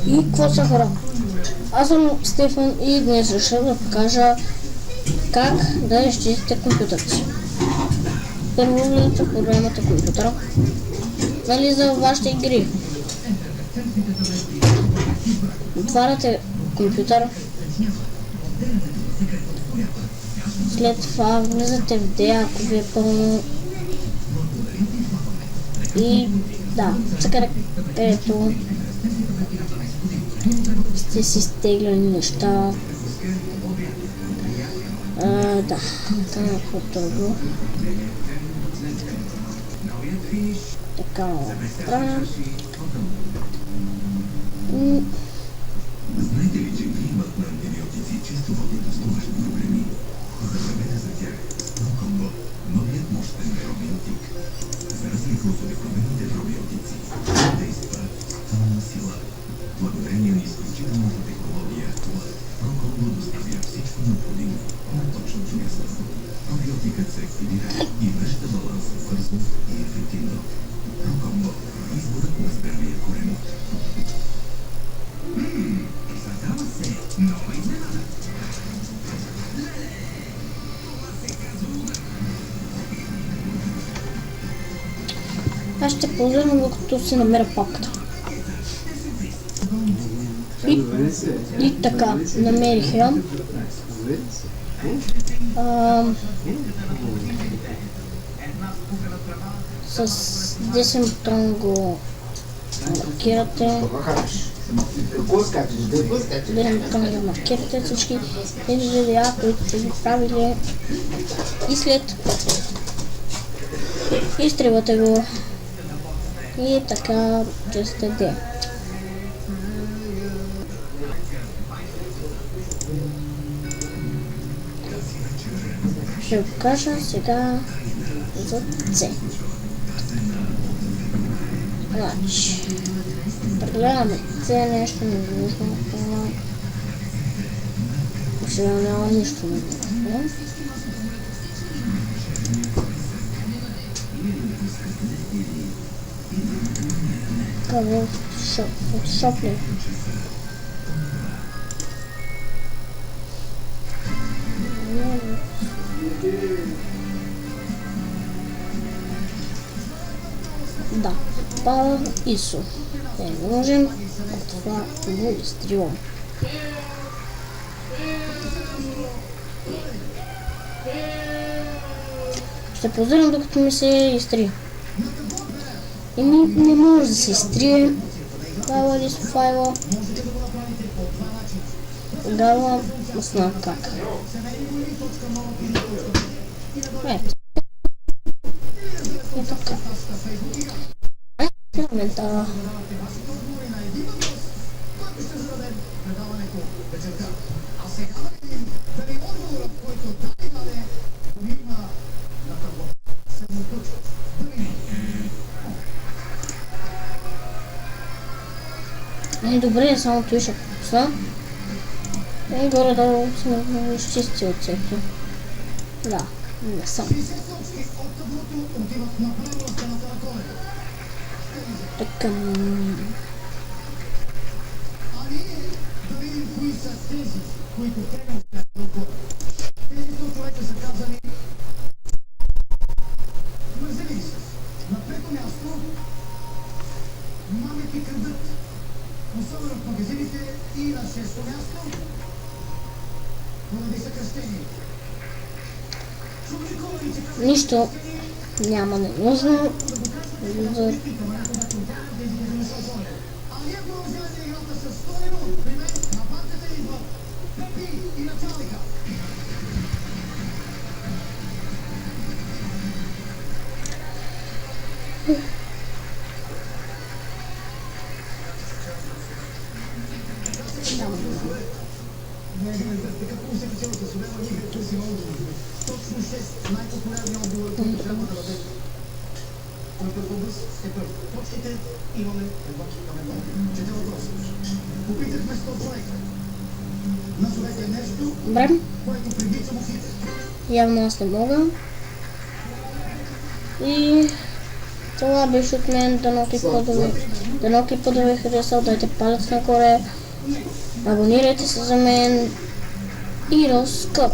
И какво са хора? Аз съм Стефан и днес решил да покажа как да изчистите компютър си. Първо влизате в програмата компютъра, за вашите игри. Отваряте компютър, след това влизате в D, ако ви е пълно. И да, сега където сте си стегляли неща. Да, това е по-трудно. Така, правим. Знаете ли, че приемът на антибиотици често води до стомашни проблеми? Забравете за тях. Прокомбо, новият мощен пробиотик. За разлика от обикновените пробиотици, действа с пълна сила. Благодарение на изключителната технология, Прокомбо доставя всичко необходимо на точното място. Пробиотикът се активира и връща баланса бързо и ефективно. Прокомбо, изборът на здравия корен. Задава се нова изненада. Аз ще ползвам, докато се намеря папката. И така, намерих я. С 10 бутон го маркирате. Да маркирате всички желия, които сте ги правили, и след изтривате го и така че сте D. Ще покажа сега за C. Значи, прегледаме C, нещо ненужно. Сега няма нищо ненужно. Какво Photoshop ли? Да, Power ISO е нужен, това го изтривам. Ще позирам докато ми се изтри. И не може да се изтрие Power ISO файла. Тогава знам как. Ето. И така. В момента добре, само той ще пусна. И горе-долу съм изчистил цето. Да, не съм. Така. Особено в магазините и на шесто място поради съкръщение. Нищо няма ненужно. Добре. Явно аз не мога. И Това беше от мен. Дано кипа да ви харесал. Дайте палец нагоре. Абонирайте се за мен. И до скоро!